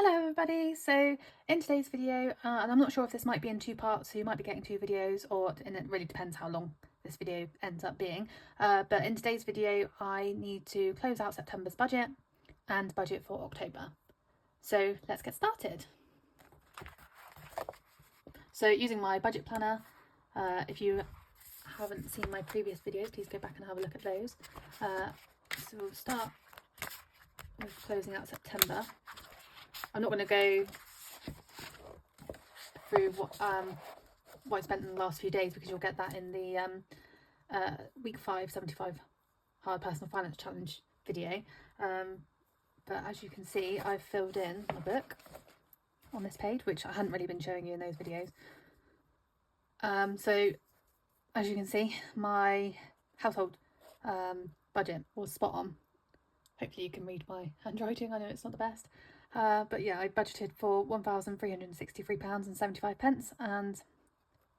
Hello everybody, so in today's video, and I'm not sure if this might be in two parts, so you might be getting two videos, and it really depends how long this video ends up being, but in today's video I need to close out September's budget and budget for October. So let's get started. So using my budget planner, if you haven't seen my previous videos, please go back and have a look at those. So we'll start with closing out September. I'm not going to go through what I spent in the last few days, because you'll get that in the week 5 75 hard personal finance challenge video. But as you can see, I've filled in my book on this page, which I hadn't really been showing you in those videos. So as you can see, my household budget was spot on. Hopefully you can read my handwriting. I know it's not the best. But yeah, I budgeted for £1,363.75 and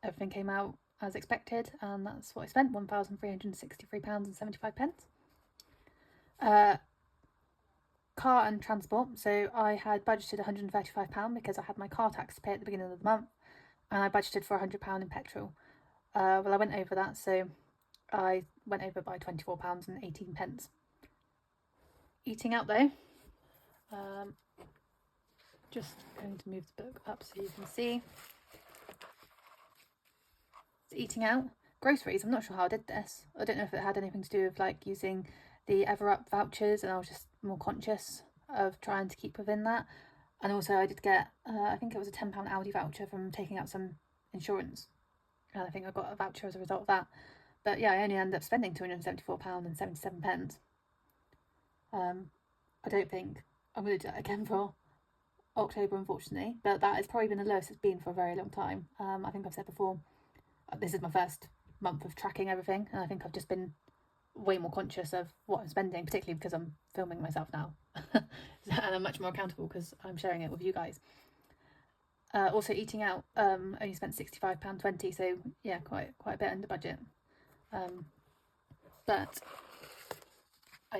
everything came out as expected, and that's what I spent, £1,363.75. Car and transport, so I had budgeted £135 because I had my car tax to pay at the beginning of the month, and I budgeted for £100 in petrol. Well, I went over that, so I went over by £24.18. Eating out though, just going to move the book up so you can see. So eating out, groceries, I'm not sure how I did this. I don't know if it had anything to do with like using the Everup vouchers, and I was just more conscious of trying to keep within that. And also I did get, I think it was a £10 Aldi voucher from taking out some insurance, and I think I got a voucher as a result of that. But yeah, I only ended up spending £274.77. I don't think I'm going to do that again for October, unfortunately, but that has probably been the lowest it's been for a very long time. I think I've said before, this is my first month of tracking everything, and I think I've just been way more conscious of what I'm spending, particularly because I'm filming myself now and I'm much more accountable because I'm sharing it with you guys. Also eating out, only spent £65.20, so yeah, quite a bit under budget, but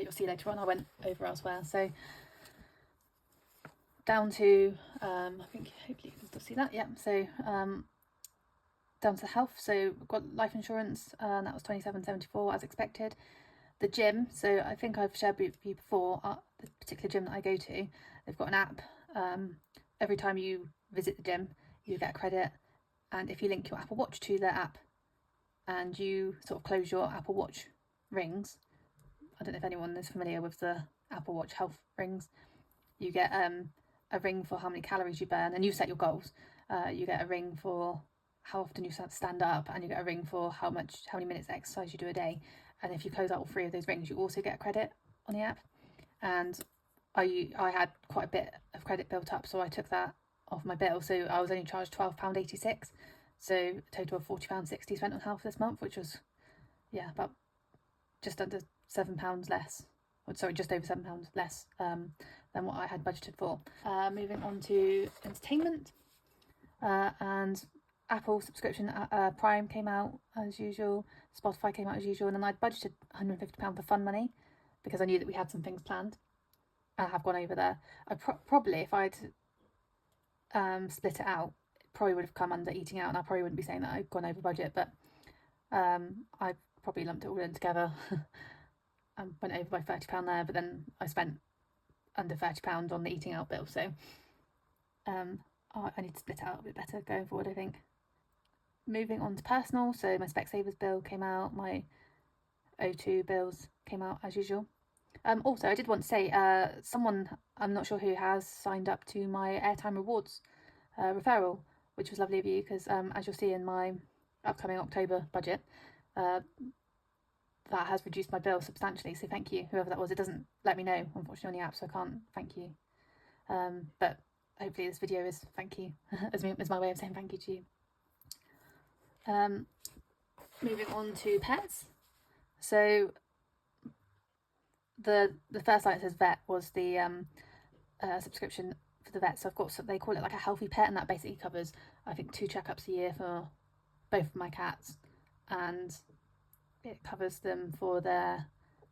you'll see later on I went over elsewhere. So down to, I think hopefully you can still see that, yeah, so down to health, so we've got life insurance, and that was £27.74 as expected. The gym, so I think I've shared with you before, the particular gym that I go to, they've got an app. Every time you visit the gym you get a credit, and if you link your Apple Watch to their app and you sort of close your Apple Watch rings, I don't know if anyone is familiar with the Apple Watch health rings, you get a ring for how many calories you burn, and you set your goals. You get a ring for how often you stand up, and you get a ring for how many minutes exercise you do a day. And if you close out all 3 of those rings, you also get a credit on the app. And I had quite a bit of credit built up, so I took that off my bill, so I was only charged £12.86, so a total of £40.60 spent on health this month, which was, yeah, about just under £7 less, or sorry, just over £7 less than what I had budgeted for. Moving on to entertainment, and Apple subscription, Prime came out as usual, Spotify came out as usual, and then I'd budgeted £150 for fun money because I knew that we had some things planned. I have gone over there. I probably, if I'd split it out, it probably would have come under eating out, and I probably wouldn't be saying that I'd gone over budget, but I probably lumped it all in together and went over by £30 there, but then I spent under £30 on the eating out bill, so I need to split it out a bit better going forward, I think. Moving on to personal, so my Specsavers bill came out, my O2 bills came out as usual. Also, I did want to say, someone, I'm not sure who, has signed up to my Airtime Rewards referral, which was lovely of you, because as you'll see in my upcoming October budget, that has reduced my bill substantially, so thank you, whoever that was. It doesn't let me know, unfortunately, on the app, so I can't thank you. But hopefully this video is thank you, as my way of saying thank you to you. Moving on to pets, so the first line that says vet was the subscription for the vet. So I've got, so they call it like a healthy pet, and that basically covers, I think, 2 checkups a year for both of my cats, and it covers them for their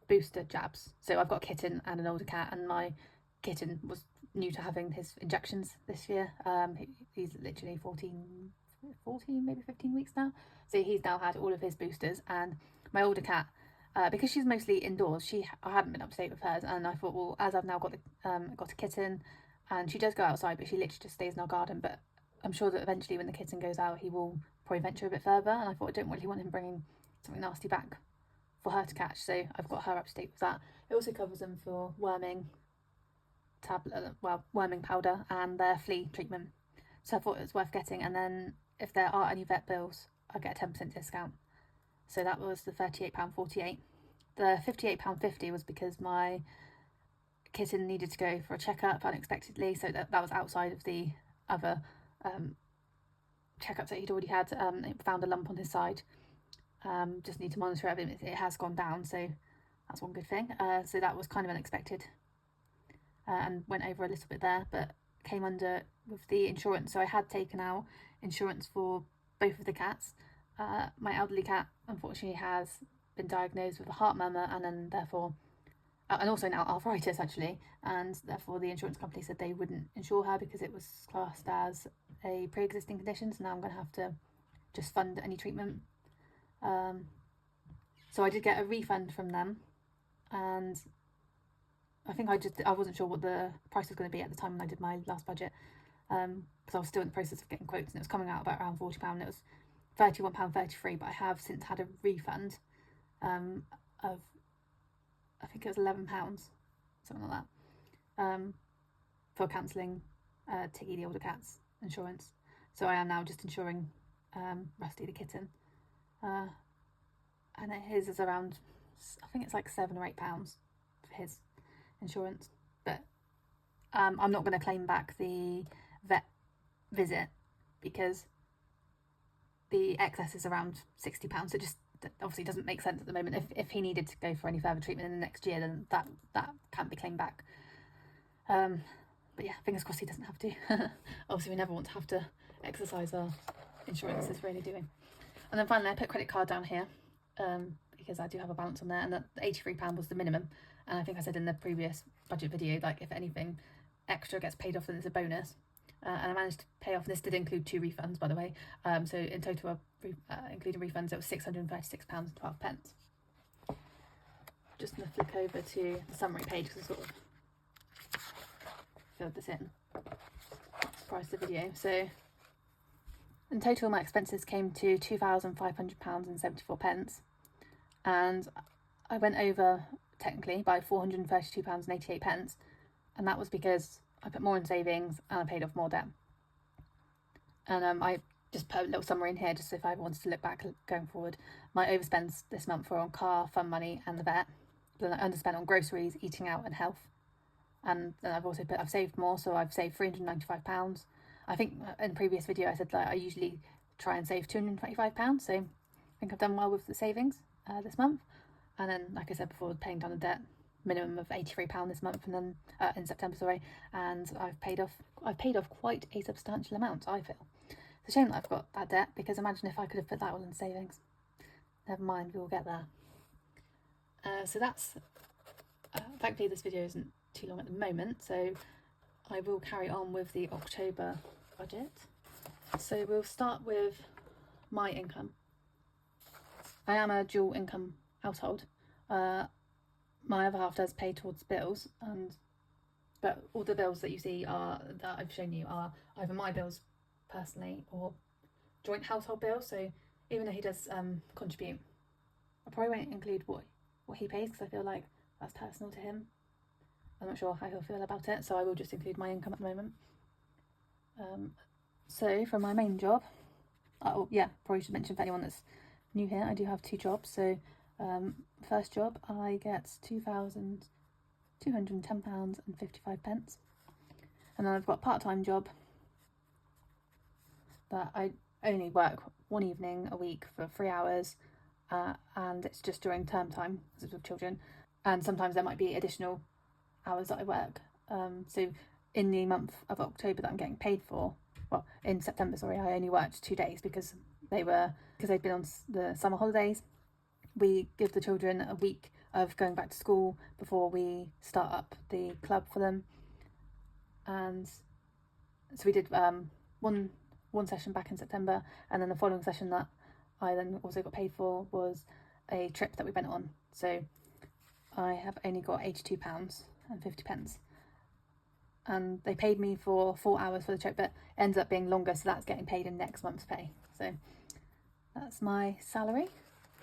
booster jabs. So I've got a kitten and an older cat, and my kitten was new to having his injections this year. He's literally 14, maybe 15 weeks now. So he's now had all of his boosters. And my older cat, because she's mostly indoors, I haven't been up to date with hers. And I thought, well, as I've now got a kitten, and she does go outside, but she literally just stays in our garden. But I'm sure that eventually when the kitten goes out, he will probably venture a bit further. And I thought, I don't really want him bringing something nasty back for her to catch. So I've got her up to date with that. It also covers them for worming worming powder and their flea treatment. So I thought it was worth getting. And then if there are any vet bills, I get a 10% discount. So that was the £38.48. The £58.50 was because my kitten needed to go for a checkup unexpectedly, so that was outside of the other checkups that he'd already had. It found a lump on his side. Just need to monitor it. It has gone down, so that's one good thing. So that was kind of unexpected, and went over a little bit there, but came under with the insurance. So I had taken out insurance for both of the cats. My elderly cat unfortunately has been diagnosed with a heart murmur, and then therefore and also now arthritis actually, and therefore the insurance company said they wouldn't insure her because it was classed as a pre-existing condition. So now I'm going to have to just fund any treatment. So I did get a refund from them, and I think I wasn't sure what the price was going to be at the time when I did my last budget, because I was still in the process of getting quotes, and it was coming out about around £40. It was £31.33, but I have since had a refund of, I think it was £11, something like that, for cancelling Tiggy the older cat's insurance. So I am now just insuring Rusty the kitten, and his is around, I think it's like £7 or £8 for his insurance. But I'm not going to claim back the vet visit because the excess is around £60. So just obviously doesn't make sense at the moment. If he needed to go for any further treatment in the next year, then that can't be claimed back. But yeah, fingers crossed he doesn't have to. Obviously we never want to have to exercise our insurances, really, do we? And then finally I put credit card down here, because I do have a balance on there, and that £83 was the minimum. And I think I said in the previous budget video, like, if anything extra gets paid off, then it's a bonus. And I managed to pay off. This did include 2 refunds, by the way. So in total, including refunds, it was £636.12. Just going to flick over to the summary page because I sort of filled this in. Price the video. So in total, my expenses came to £2,500.74, and I went over technically by £432.88, and that was because I put more in savings and I paid off more debt. And I just put a little summary in here, just if I wanted to look back going forward. My overspends this month were on car, fun money and the vet. Then I underspent on groceries, eating out and health. And then I've saved more, so I've saved £395. I think in the previous video I said that I usually try and save £225, so I think I've done well with the savings this month. And then, like I said before, paying down the debt, minimum of £83 this month, and then in September, and I've paid off quite a substantial amount, I feel. It's a shame that I've got that debt, because imagine if I could have put that all in savings. Never mind, we will get there. So that's thankfully this video isn't too long at the moment, so I will carry on with the October budget. So we'll start with my income. I am a dual income household. My other half does pay towards bills, but all the bills that you see that I've shown you are either my bills personally or joint household bills. So even though he does contribute, I probably won't include what he pays, because I feel like that's personal to him. I'm not sure how he'll feel about it, so I will just include my income at the moment. So for my main job, probably should mention for anyone that's new here, I do have 2 jobs. So first job, I get £210.55, and then I've got a part-time job that I only work one evening a week for 3 hours, and it's just during term time because it's with children, and sometimes there might be additional hours that I work. So in the month of October that I'm getting paid for, in September, I only worked 2 days because they've been on the summer holidays. We give the children a week of going back to school before we start up the club for them. and so we did one session back in September, and then the following session that I then also got paid for was a trip that we went on. So I have only got £82.50, and they paid me for 4 hours for the trip, but it ends up being longer, so that's getting paid in next month's pay. So that's my salary.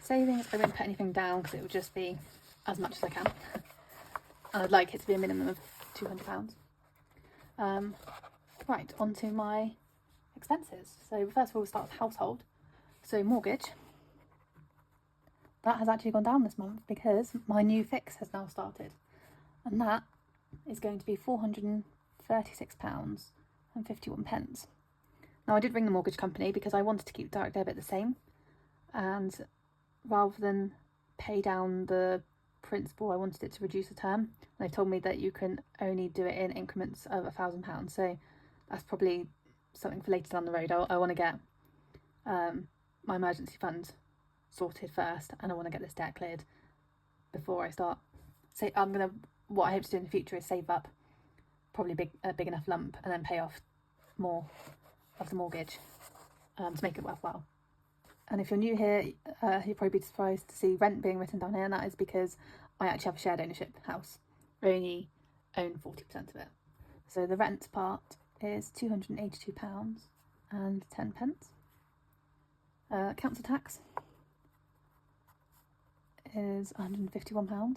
Savings, I won't put anything down because it would just be as much as I can. And I'd like it to be a minimum of £200. Right, on to my expenses. So first of all, we'll start with household. So mortgage, that has actually gone down this month because my new fix has now started, and that is going to be £436.51. Now, I did ring the mortgage company because I wanted to keep direct debit the same, and rather than pay down the principal, I wanted it to reduce the term. They told me that you can only do it in increments of £1,000, so that's probably something for later down the road. I want to get my emergency fund sorted first, and I want to get this debt cleared before I start. So what I hope to do in the future is save up probably a big enough lump and then pay off more of the mortgage to make it worthwhile. And if you're new here, you'll probably be surprised to see rent being written down here, and that is because I actually have a shared ownership house. I only own 40% of it. So the rent part is £282.10. Council tax is £151. Do you know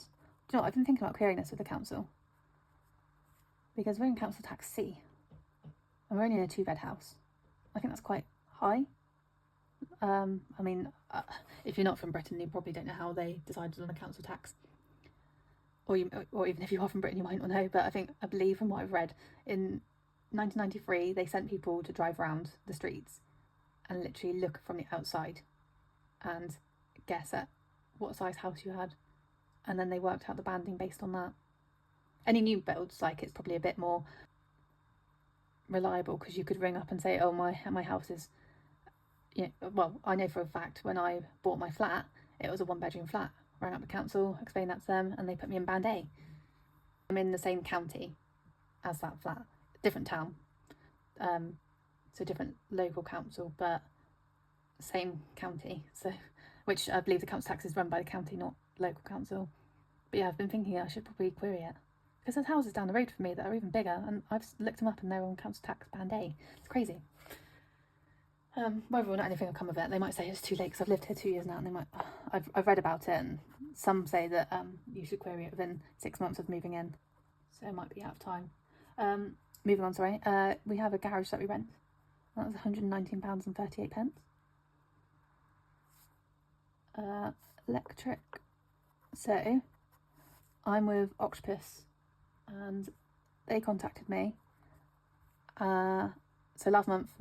what? I've been thinking about clearing this with the council because we're in council tax C and we're only in a 2-bed house. I think that's quite high. If you're not from Britain, you probably don't know how they decided on the council tax, or even if you are from Britain, you might not know. But I believe from what I've read, in 1993 they sent people to drive around the streets and literally look from the outside and guess at what size house you had, and then they worked out the banding based on that. Any new builds, it's probably a bit more reliable because you could ring up and say, oh, my house is, well, I know for a fact when I bought my flat, it was a 1-bedroom flat. Rang up the council, explained that to them, and they put me in band A. I'm in the same county as that flat, different town, so different local council, but same county. So, which I believe the council tax is run by the county, not local council. But yeah, I've been thinking I should probably query it because there's houses down the road from me that are even bigger, and I've looked them up and they're on council tax band A. It's crazy. Whether or not anything will come of it, they might say it's too late because I've lived here 2 years now, and they might. I've read about it, and some say that you should query it within 6 months of moving in, so it might be out of time. Moving on, sorry. We have a garage that we rent. That was £119.38. Electric. So I'm with Octopus, and they contacted me. So last month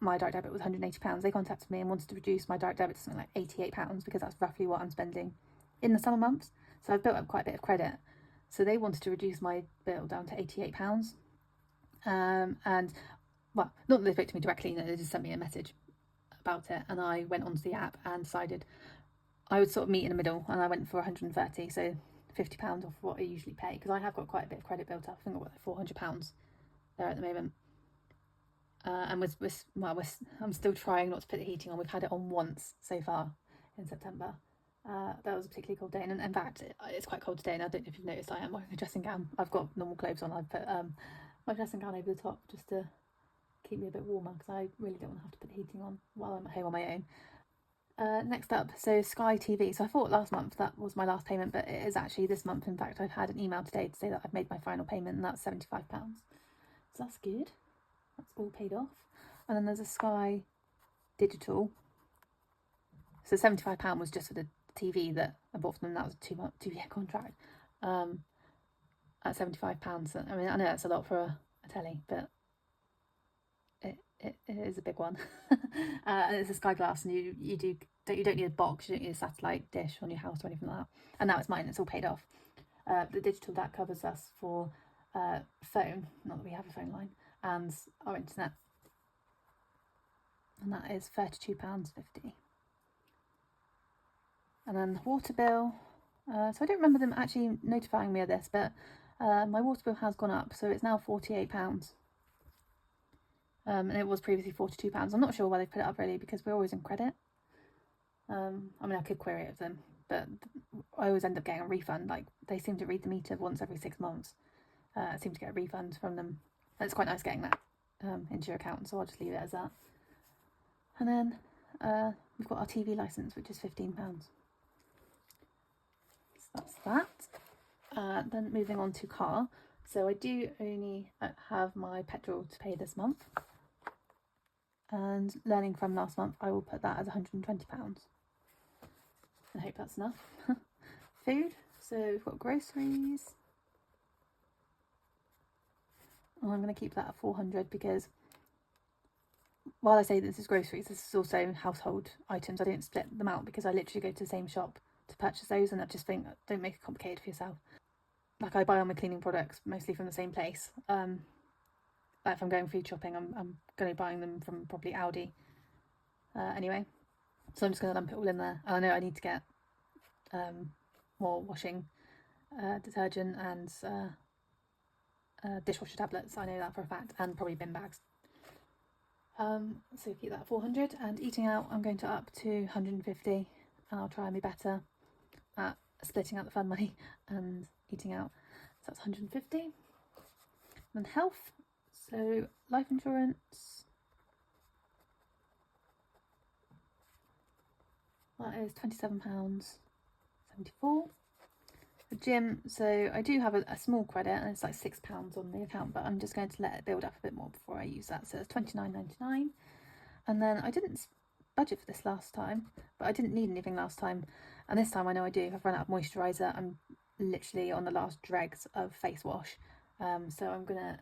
my direct debit was £180. They contacted me and wanted to reduce my direct debit to something like £88 because that's roughly what I'm spending in the summer months. So I've built up quite a bit of credit. So they wanted to reduce my bill down to £88. And well, not that they spoke to me directly, they just sent me a message about it, and I went onto the app and decided I would sort of meet in the middle, and I went for 130, so £50 off what I usually pay, because I have got quite a bit of credit built up. I think I've got like £400 there at the moment. And I'm still trying not to put the heating on. We've had it on once so far in September. That was a particularly cold day, and in fact it's quite cold today, and I don't know if you've noticed I am wearing a dressing gown. I've got normal clothes on. I've put my dressing gown over the top just to keep me a bit warmer because I really don't want to have to put the heating on while I'm at home on my own. Next up, so Sky TV. So I thought last month that was my last payment, but it is actually this month. In fact, I've had an email today to say that I've made my final payment, and that's £75. So that's good. That's all paid off. And then there's a Sky Digital. So £75 was just for the TV that I bought from them. That was a 2-year contract. At £75. I mean, I know that's a lot for a telly, but it is a big one. And it's a Sky Glass, and you don't need a box, you don't need a satellite dish on your house or anything like that. And now it's mine, it's all paid off. The digital, that covers us for phone, not that we have a phone line, and our internet, and that is £32.50. And then the water bill, so I don't remember them actually notifying me of this, but my water bill has gone up, so it's now £48. And it was previously £42. I'm not sure why they put it up really, because we're always in credit. I mean, I could query it with them, but I always end up getting a refund. Like, they seem to read the meter once every 6 months. I seem to get a refund from them. And it's quite nice getting that into your account, so I'll just leave it as that. And then we've got our TV licence, which is £15. So that's that. Then moving on to car. So I do only have my petrol to pay this month. And learning from last month, I will put that as £120. I hope that's enough. Food. So we've got groceries. And I'm going to keep that at 400 because while I say this is groceries, this is also household items. I don't split them out because I literally go to the same shop to purchase those, and I just think, don't make it complicated for yourself. Like, I buy all my cleaning products mostly from the same place. Like if I'm going food shopping, I'm going to be buying them from probably Aldi anyway. So I'm just going to lump it all in there. And I know I need to get more washing detergent and dishwasher tablets. I know that for a fact, and probably bin bags. So keep that at 400. And eating out, I'm going to up to 150, and I'll try and be better at splitting out the fun money and eating out. So that's 150. And then health. So life insurance, that is £27.74. The gym, so I do have a small credit, and it's like £6 on the account, but I'm just going to let it build up a bit more before I use that. So it's £29.99. And then I didn't budget for this last time, but I didn't need anything last time, and this time I know I do. I've run out of moisturiser. I'm literally on the last dregs of face wash, so I'm gonna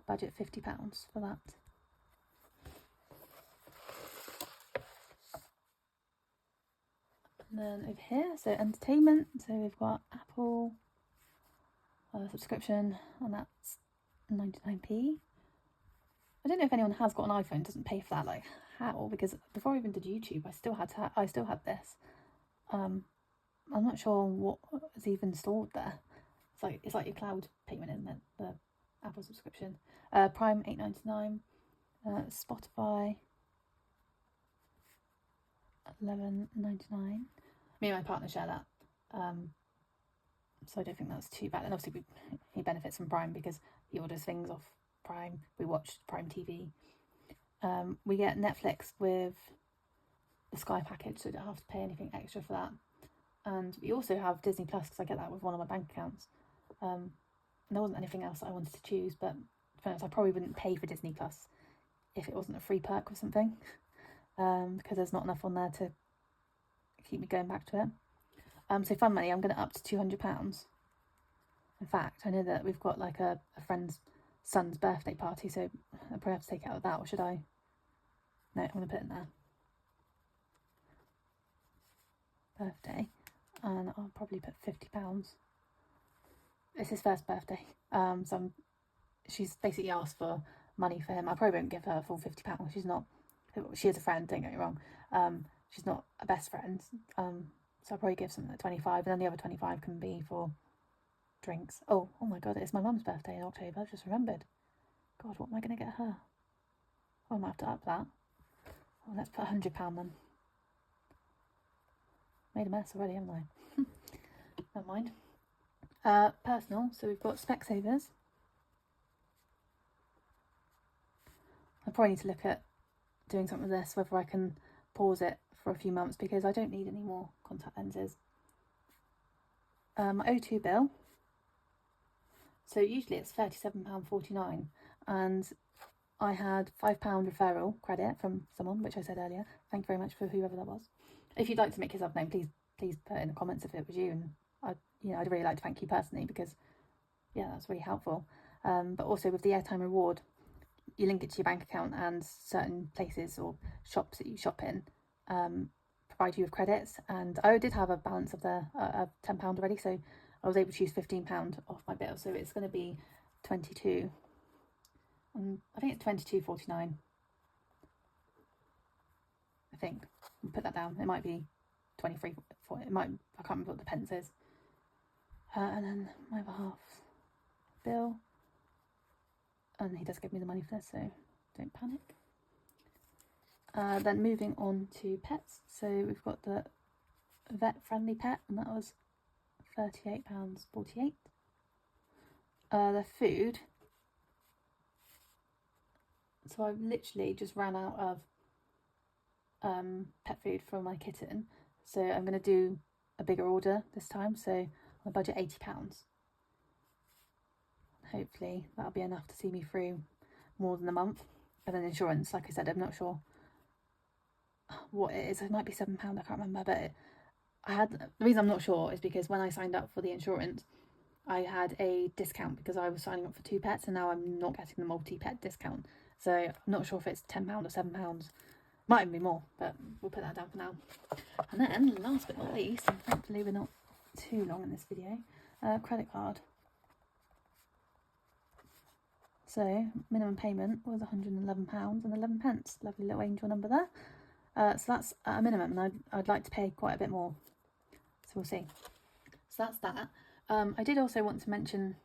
budget £50 for that. And then over here, so entertainment, so we've got Apple subscription, and that's 99p. I don't know if anyone has got an iPhone and doesn't pay for that. Like, how? Because before I even did YouTube, I still had this. I'm not sure what is even stored there. It's like your cloud payment, isn't it? The Apple subscription. Prime £8.99. Spotify £11.99. Me and my partner share that, so I don't think that's too bad. And obviously he benefits from Prime because he orders things off Prime. We watch Prime TV. We get Netflix with the Sky package, so I don't have to pay anything extra for that. And we also have Disney Plus because I get that with one of my bank accounts. And there wasn't anything else that I wanted to choose, but to be honest, I probably wouldn't pay for Disney Plus if it wasn't a free perk or something, because there's not enough on there to keep me going back to it. So fun money, I'm going to up to £200. In fact, I know that we've got like a friend's son's birthday party, so I'll probably have to take it out of that, or should I? No, I'm going to put it in there. Birthday, and I'll probably put £50. It's his first birthday, so she's basically asked for money for him. I probably won't give her a full £50. She is a friend, don't get me wrong. She's not a best friend, so I'll probably give something like 25, and then the other 25 can be for drinks. Oh my god, it's my mum's birthday in October. I've just remembered. God, what am I going to get her? Oh, I might have to up that. Well, let's put £100 then. Made a mess already, haven't I? Never mind. Personal, so we've got Specsavers. I probably need to look at doing something with this, whether I can pause it for a few months, because I don't need any more contact lenses. My O2 bill, so usually it's £37.49, and I had £5 referral credit from someone, which I said earlier. Thank you very much for whoever that was. If you'd like to make yourself known, please put in the comments if it was you, and I'd really like to thank you personally, because that's really helpful. But also with the Airtime reward, you link it to your bank account, and certain places or shops that you shop in provide you with credits, and I did have a balance of £10 already, so I was able to use £15 off my bill, so it's going to be 22, and I think it's 22.49. I think I'll put that down. It might be 23. I can't remember what the pence is. And then my other half's bill, and he does give me the money for this, so don't panic. Then moving on to pets, so we've got the vet friendly pet, and that was £38.48. The food, so I've literally just ran out of pet food for my kitten, so I'm going to do a bigger order this time, so I budget £80. Hopefully that'll be enough to see me through more than a month. And then insurance, like I said, I'm not sure what it is. It might be £7, I can't remember, but the reason I'm not sure is because when I signed up for the insurance, I had a discount because I was signing up for 2 pets, and now I'm not getting the multi-pet discount, so I'm not sure if it's £10 or £7. Might even be more, but we'll put that down for now. And then last but not least, and thankfully we're not too long in this video, credit card. So minimum payment was £111.11. Lovely little angel number there. So that's at a minimum, and I'd like to pay quite a bit more, so we'll see. So that's that. I did also want to mention,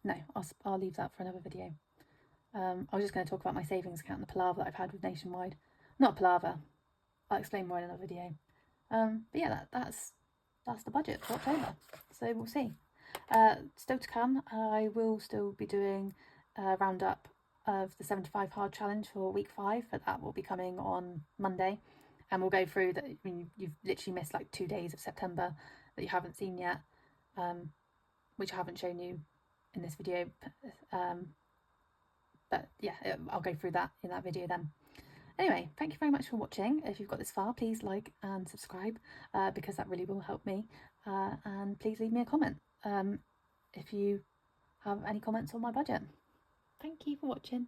no, I'll leave that for another video. I was just going to talk about my savings account and the palaver that I've had with Nationwide. Not palaver, I'll explain more in another video. But yeah, that's the budget for October, so we'll see. Still to come, I will still be doing a roundup of the 75 hard challenge for week 5, but that will be coming on Monday, and we'll go through that. I mean, you've literally missed like 2 days of September that you haven't seen yet, which I haven't shown you in this video, but yeah, I'll go through that in that video then. Anyway, thank you very much for watching. If you've got this far, please like and subscribe, because that really will help me, and please leave me a comment if you have any comments on my budget. Thank you for watching.